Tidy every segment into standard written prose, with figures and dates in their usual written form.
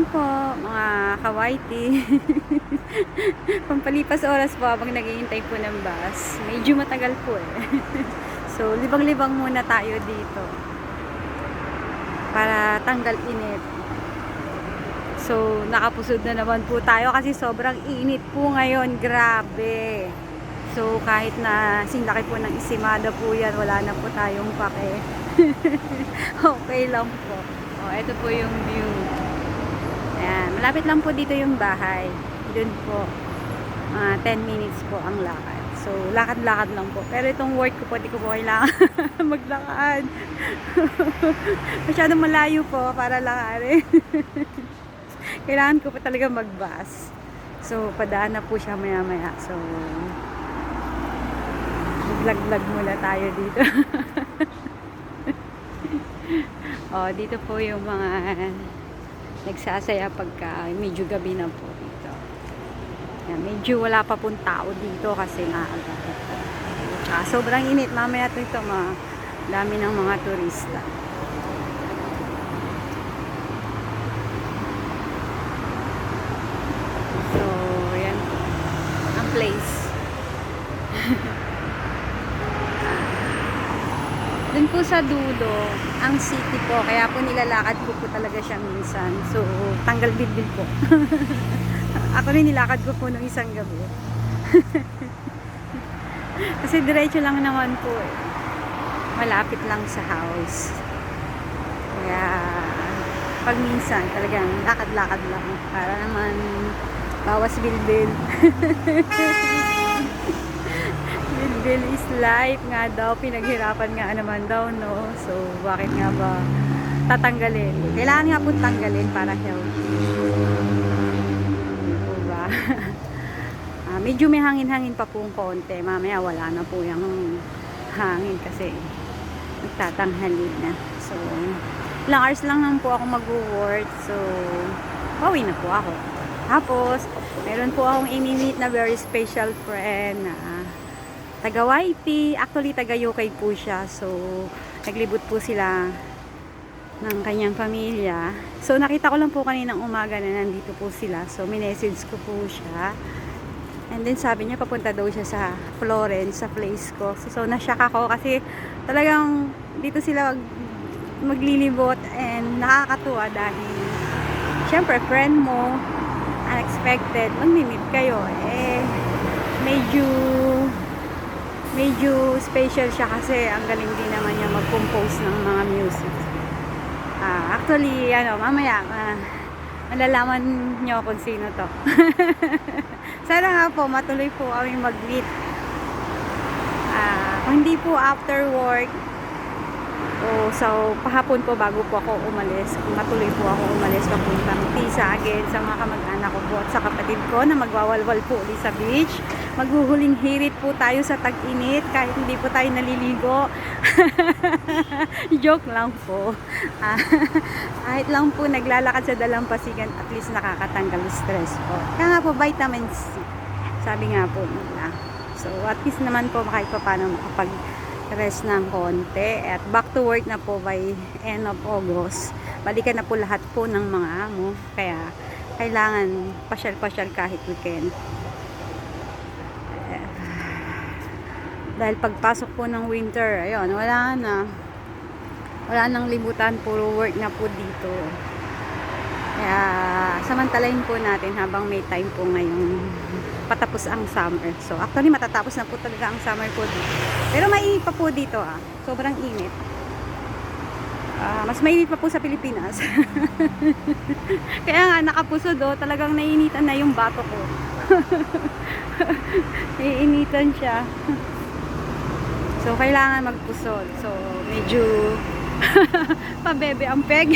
morning po, mga kawaiti. Pampalipas oras po habang naghihintay po ng bus. Medyo matagal po eh. So, libang-libang muna tayo dito para tanggal init. So, nakapusod na naman po tayo kasi sobrang init po ngayon. Grabe. So, kahit na sinlaki po ng isimada po yan, wala na po tayong pake. Okay lang po. Oh, ito po yung view. Ayan, malapit lang po dito yung bahay. Doon po, 10 minutes po ang lakad. So, lakad-lakad lang po. Pero itong work ko po, di ko po kailangan maglakad. Masyadong malayo po para lakarin. Kailangan ko po talaga mag-bus. So, padaan na po siya maya-maya. So, vlog-vlog muna tayo dito. Oh, dito po yung mga nagsasaya pagka medyo gabi na po dito. Yan, medyo wala pa pong tao dito kasi maaga po. Tsaka sobrang init. Mamaya ito dami ng mga turista. So, yan po. Ang place. Dun po sa dulo, ang city po. Kaya po nilalakad ko po talaga siya minsan. So, tanggal bilbil po. Ako rin nilakad ko po nung isang gabi. Kasi diretso lang naman po eh. Malapit lang sa house. Kaya, pag minsan talagang lakad-lakad lang. Para naman bawas bilbil. Bilbil is life nga daw. Pinaghirapan nga naman daw, no? So, bakit nga ba tatanggalin? Kailangan nga po tanggalin para healthy. Diba? Medyo may hangin-hangin pa pong konti. Mamaya wala na po yung hangin kasi nagtatanghali na. So, ilang hours lang naman po ako mag-work. So, pauwi na po ako. Tapos, meron po akong ini-meet na very special friend na taga YP, actually taga UK po siya. So, naglibot po sila ng kanyang pamilya. So, nakita ko lang po kaninang umaga na nandito po sila. So, minessage ko po siya. And then, sabi niya, papunta daw siya sa Florence, sa place ko. So na-shock ako kasi talagang dito sila maglilibot and nakakatuwa dahil syempre, friend mo, unexpected, mag-meet kayo. Eh, medyo special siya kasi ang galing din naman niya mag-compose ng mga music. Actually, mamaya malalaman nyo kung sino to. Sana nga po matuloy po kami mag-meet. Kung hindi po after work so pahapon po bago po ako umalis, matuloy po ako umalis papuntang Tisa again sa mga kamag-anak ko po at sa kapatid ko na magwawalwal po ulit sa beach. Maghuhuling hirit po tayo sa tag-init kahit hindi po tayo naliligo. Joke lang po. Kahit lang po naglalakad sa dalampasigan, at least nakakatanggal stress po. Kaya nga po vitamin C, sabi nga po nila. So at least naman po kahit pa paano makapag-rest ng konti. At back to work na po by end of August. Balikan na po lahat po ng mga amo. Kaya kailangan pasyal-pasyal kahit weekend. Dahil pagpasok po ng winter, ayun, wala nang libutan, puro work na po dito. Kaya samantalahin po natin habang may time po ngayong patapos ang summer. So actually matatapos na po talaga ang summer po dito. Pero mainit pa po dito sobrang init. Mas mainit pa po sa Pilipinas. Kaya nga nakapusod talagang naiinitan na yung bato ko. Naiinitan siya. So, kailangan magpusol. So, medyo pabebe ang peg.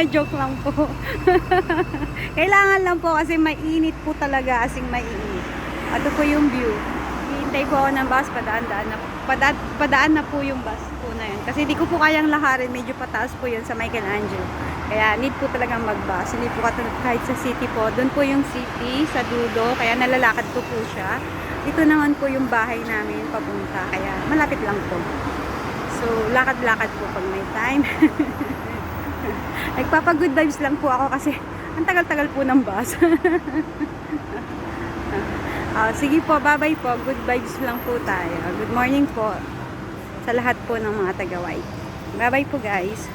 Joke lang po. Kailangan lang po kasi mainit po talaga asing mainit. Ito po yung view. Hihintay po ako ng bus. Padaan na po yung bus po na yun. Kasi di ko po kayang laharin. Medyo pataas po yun sa Michelangelo. Kaya need po talagang mag-bus. Hindi po katulad kahit sa city po. Doon po yung city sa dulo. Kaya nalalakad ko po siya. Dito naman po yung bahay namin papunta. Kaya malapit lang po. So, lakad-lakad po pag may time. Nagpapag-good vibes lang po ako kasi Ang tagal-tagal po ng bus. Sige po, bye-bye po. Good vibes lang po tayo. Good morning po sa lahat po ng mga taga-White. Bye-bye po guys.